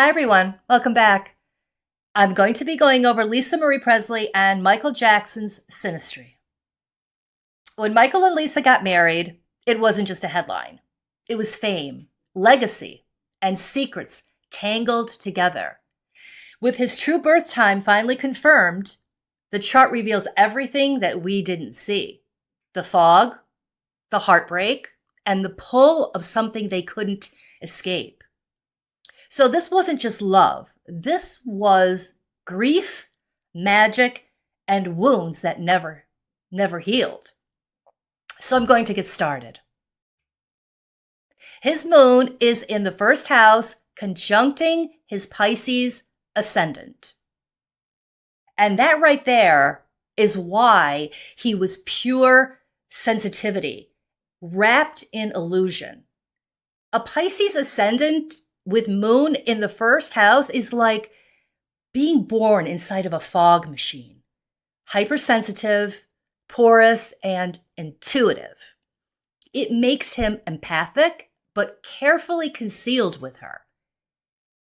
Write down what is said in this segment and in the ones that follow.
Hi, everyone. Welcome back. I'm going to be going over Lisa Marie Presley and Michael Jackson's Synastry. When Michael and Lisa got married, it wasn't just a headline. It was fame, legacy, and secrets tangled together. With his true birth time finally confirmed, the chart reveals everything that we didn't see. The fog, the heartbreak, and the pull of something they couldn't escape. So this wasn't just love. This was grief, magic, and wounds that never healed. So I'm going to get started. His moon is in the first house, conjuncting his Pisces ascendant. And that right there is why he was pure sensitivity, wrapped in illusion. A Pisces ascendant with moon in the first house is like being born inside of a fog machine. Hypersensitive, porous, and intuitive. It makes him empathic, but carefully concealed with her.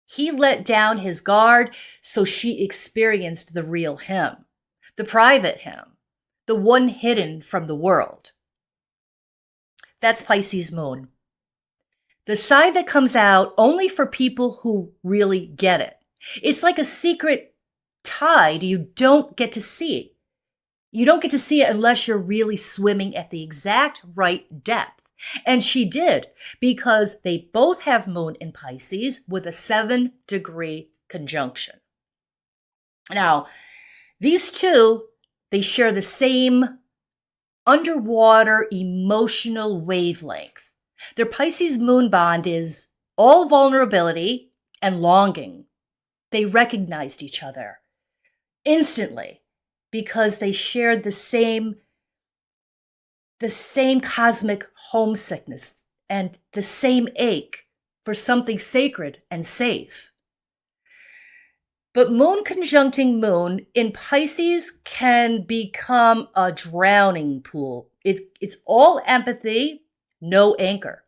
He let down his guard so she experienced the real him, the private him, the one hidden from the world. That's Pisces moon. The side that comes out only for people who really get it. It's like a secret tide you don't get to see. You don't get to see it unless you're really swimming at the exact right depth. And she did, because they both have moon in Pisces with a 7-degree conjunction. Now, these two, they share the same underwater emotional wavelength. Their Pisces moon bond is all vulnerability and longing. They recognized each other instantly because they shared the same cosmic homesickness and the same ache for something sacred and safe. But moon conjuncting moon in Pisces can become a drowning pool. It's all empathy, no anchor.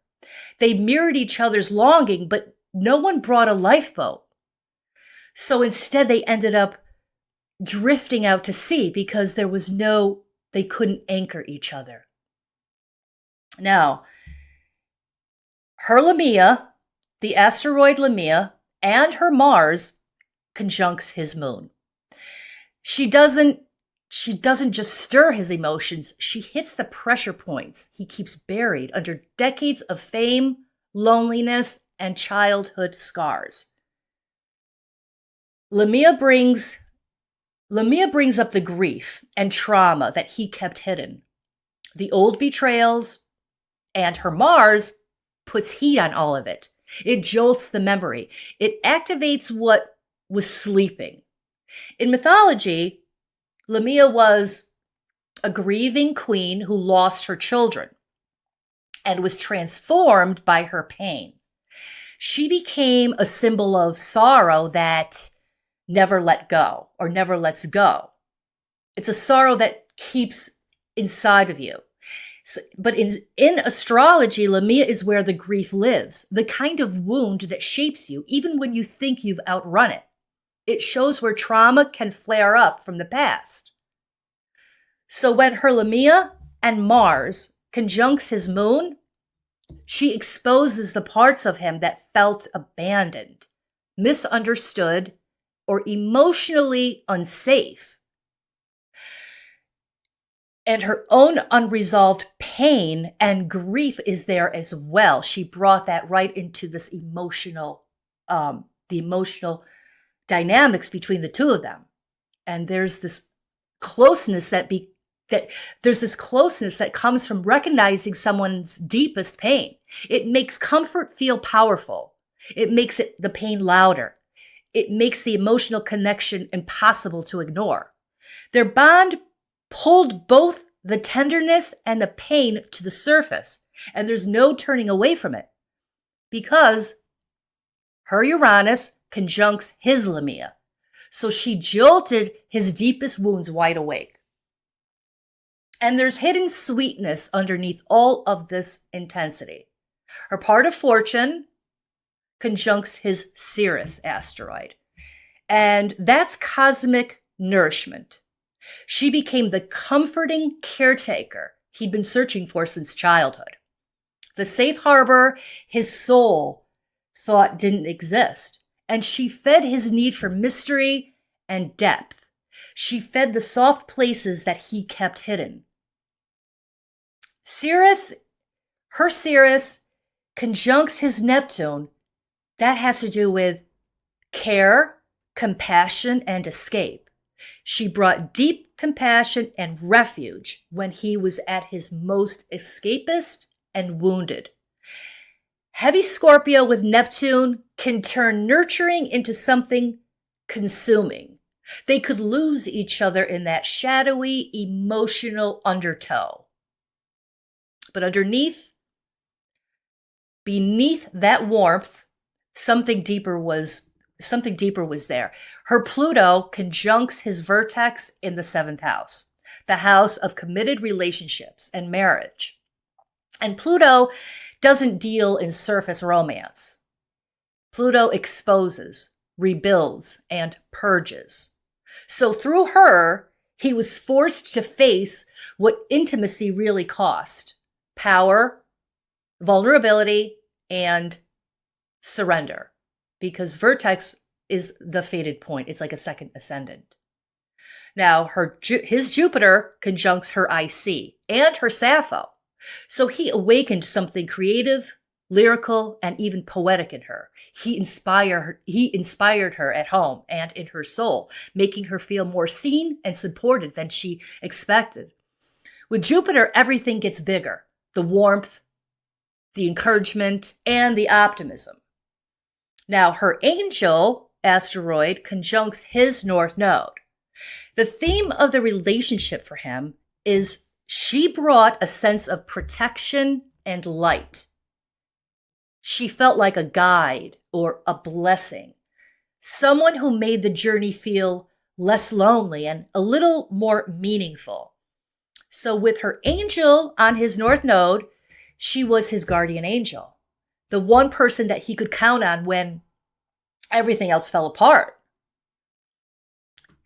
They mirrored each other's longing, but no one brought a lifeboat. So instead, they ended up drifting out to sea because they couldn't anchor each other. Now, her Lamia, the asteroid Lamia, and her Mars conjuncts his moon. She doesn't just stir his emotions, she hits the pressure points he keeps buried under decades of fame, loneliness, and childhood scars. Lamia brings up the grief and trauma that he kept hidden, the old betrayals, and her Mars puts heat on all of it. It jolts the memory. It activates what was sleeping. In mythology, Lamia was a grieving queen who lost her children and was transformed by her pain. She became a symbol of sorrow that never let go or never lets go. It's a sorrow that keeps inside of you. But in astrology, Lamia is where the grief lives, the kind of wound that shapes you even when you think you've outrun it. It shows where trauma can flare up from the past. So when her Lamia and Mars conjuncts his moon, she exposes the parts of him that felt abandoned, misunderstood, or emotionally unsafe. And her own unresolved pain and grief is there as well. She brought that right into this the emotional dynamics between the two of them. And there's this closeness that comes from recognizing someone's deepest pain. It makes comfort feel powerful. It makes the pain louder. It makes the emotional connection impossible to ignore. Their bond pulled both the tenderness and the pain to the surface, and there's no turning away from it because her Uranus conjuncts his Lamia. So she jolted his deepest wounds wide awake. And there's hidden sweetness underneath all of this intensity. Her part of fortune conjuncts his Ceres asteroid. And that's cosmic nourishment. She became the comforting caretaker he'd been searching for since childhood. The safe harbor his soul thought didn't exist. And she fed his need for mystery and depth. She fed the soft places that he kept hidden. Her Ceres conjuncts his Neptune. That has to do with care, compassion, and escape. She brought deep compassion and refuge when he was at his most escapist and wounded. Heavy Scorpio with Neptune can turn nurturing into something consuming. They could lose each other in that shadowy, emotional undertow. But beneath that warmth, something deeper was there. Her Pluto conjuncts his vertex in the 7th house, the house of committed relationships and marriage. And Pluto doesn't deal in surface romance. Pluto exposes, rebuilds, and purges. So through her, he was forced to face what intimacy really cost: power, vulnerability, and surrender. Because vertex is the fated point. It's like a second ascendant. Now, his Jupiter conjuncts her IC and her Sappho. So he awakened something creative, lyrical, and even poetic in her. He inspired her at home and in her soul, making her feel more seen and supported than she expected. With Jupiter, everything gets bigger: the warmth, the encouragement, and the optimism. Now, her angel asteroid conjuncts his North Node. The theme of the relationship for him is she brought a sense of protection and light. She felt like a guide or a blessing, someone who made the journey feel less lonely and a little more meaningful. So with her angel on his North Node, she was his guardian angel, the one person that he could count on when everything else fell apart.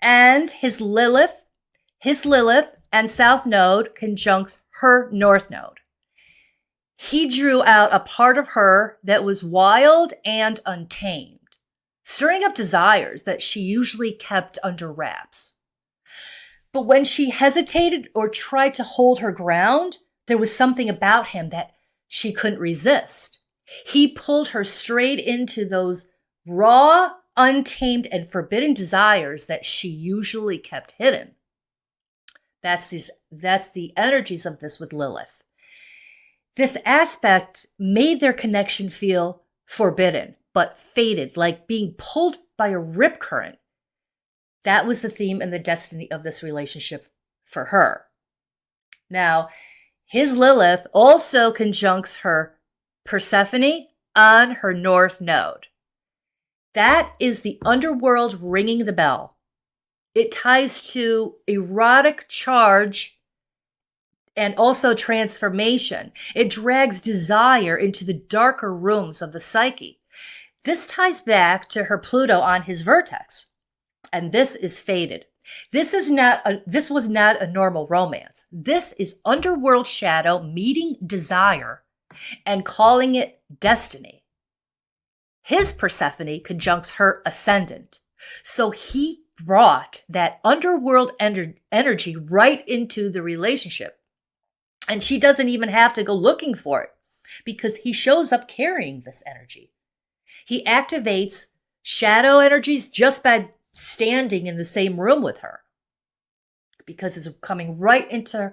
And his Lilith and South Node conjuncts her North Node. He drew out a part of her that was wild and untamed, stirring up desires that she usually kept under wraps. But when she hesitated or tried to hold her ground, there was something about him that she couldn't resist. He pulled her straight into those raw, untamed, and forbidden desires that she usually kept hidden. That's the energies of this with Lilith. This aspect made their connection feel forbidden, but fated, like being pulled by a rip current. That was the theme and the destiny of this relationship for her. Now, his Lilith also conjuncts her Persephone on her North Node. That is the underworld ringing the bell. It ties to erotic charge and also transformation. It drags desire into the darker rooms of the psyche. This ties back to her Pluto on his vertex. And this is fated. This was not a normal romance. This is underworld shadow meeting desire and calling it destiny. His Persephone conjuncts her ascendant. So he brought that underworld energy right into the relationship. And she doesn't even have to go looking for it because he shows up carrying this energy. He activates shadow energies just by standing in the same room with her because it's coming right into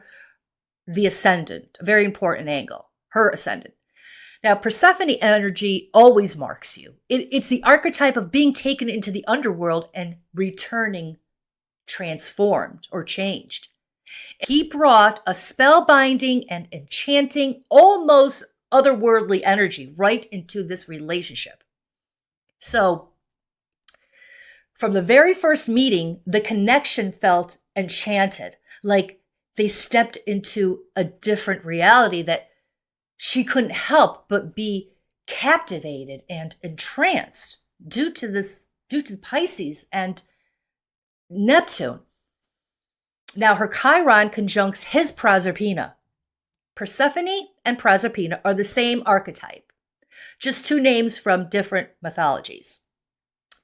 the ascendant, a very important angle, her ascendant. Now, Persephone energy always marks you. It's the archetype of being taken into the underworld and returning transformed or changed. He brought a spellbinding and enchanting, almost otherworldly energy right into this relationship. So, from the very first meeting, the connection felt enchanted, like they stepped into a different reality that she couldn't help but be captivated and entranced due to Pisces and Neptune. Now, her Chiron conjuncts his Proserpina. Persephone and Proserpina are the same archetype, just two names from different mythologies.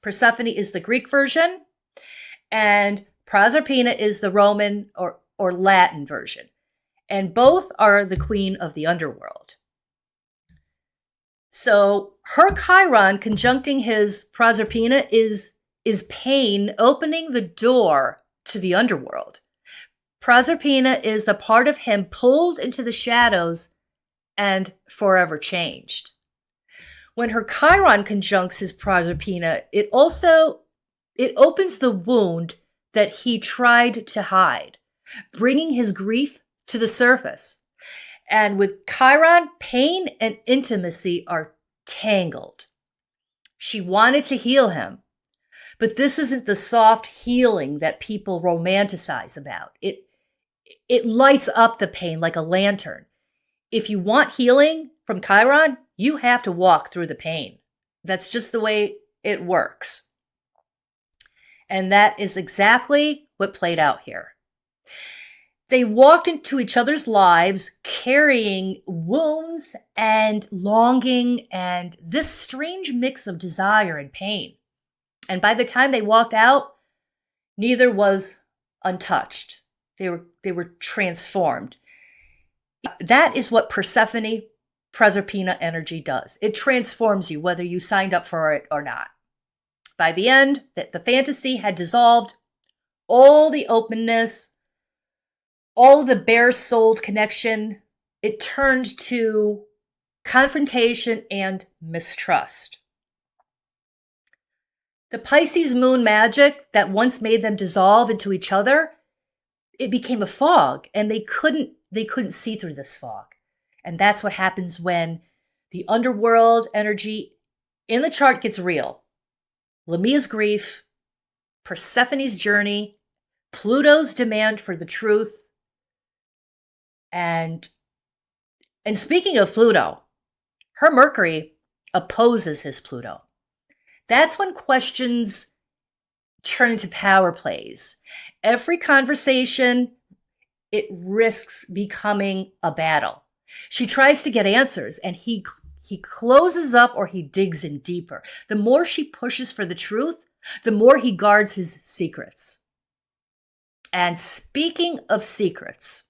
Persephone is the Greek version, and Proserpina is the Roman or Latin version. And both are the queen of the underworld. So her Chiron conjuncting his Proserpina is pain opening the door to the underworld. Proserpina is the part of him pulled into the shadows and forever changed. When her Chiron conjuncts his Proserpina, it opens the wound that he tried to hide, bringing his grief to the surface. And with Chiron, pain and intimacy are tangled. She wanted to heal him, but this isn't the soft healing that people romanticize about. It lights up the pain like a lantern. If you want healing from Chiron, you have to walk through the pain. That's just the way it works. And that is exactly what played out here. They walked into each other's lives carrying wounds and longing and this strange mix of desire and pain. And by the time they walked out, neither was untouched. They were transformed. That is what Persephone, Proserpina energy does. It transforms you, whether you signed up for it or not. By the end, the fantasy had dissolved. All the openness, all the bare-souled connection, it turned to confrontation and mistrust. The Pisces moon magic that once made them dissolve into each other, it became a fog, and they couldn't see through this fog. And that's what happens when the underworld energy in the chart gets real. Lamia's grief, Persephone's journey, Pluto's demand for the truth. And speaking of Pluto, her Mercury opposes his Pluto. That's when questions turn into power plays. Every conversation, it risks becoming a battle. She tries to get answers, and he closes up or he digs in deeper. The more she pushes for the truth, the more he guards his secrets. And speaking of secrets,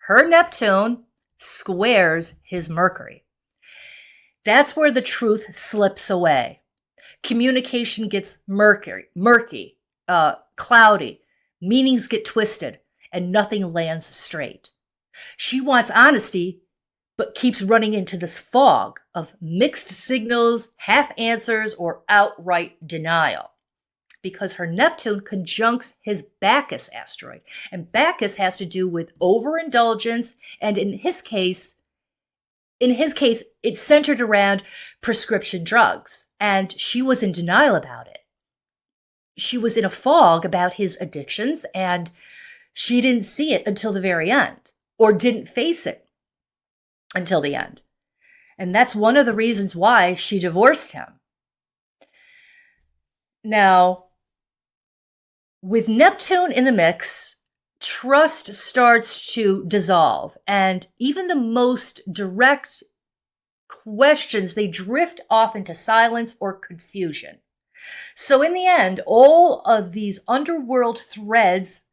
her Neptune squares his Mercury. That's where the truth slips away. Communication gets murky, cloudy. Meanings get twisted, and nothing lands straight. She wants honesty, but keeps running into this fog of mixed signals, half answers, or outright denial. Because her Neptune conjuncts his Bacchus asteroid. And Bacchus has to do with overindulgence, and in his case, it's centered around prescription drugs. And she was in denial about it. She was in a fog about his addictions, and she didn't see it until the very end, or didn't face it until the end. And that's one of the reasons why she divorced him. Now, with Neptune in the mix, trust starts to dissolve, and even the most direct questions, they drift off into silence or confusion. So in the end, all of these underworld threads,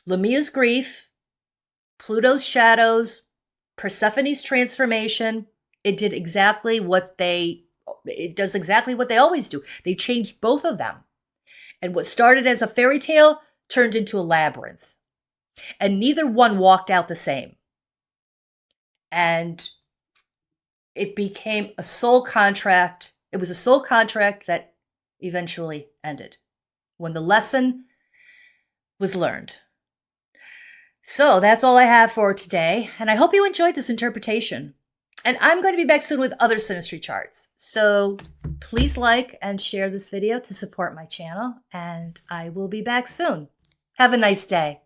Lamia's grief, Pluto's shadows, Persephone's transformation, it does exactly what they always do. They changed both of them. And what started as a fairy tale turned into a labyrinth. And neither one walked out the same. And it became a soul contract. It was a soul contract that eventually ended when the lesson was learned. So that's all I have for today. And I hope you enjoyed this interpretation. And I'm going to be back soon with other Synastry charts. So please like and share this video to support my channel. And I will be back soon. Have a nice day.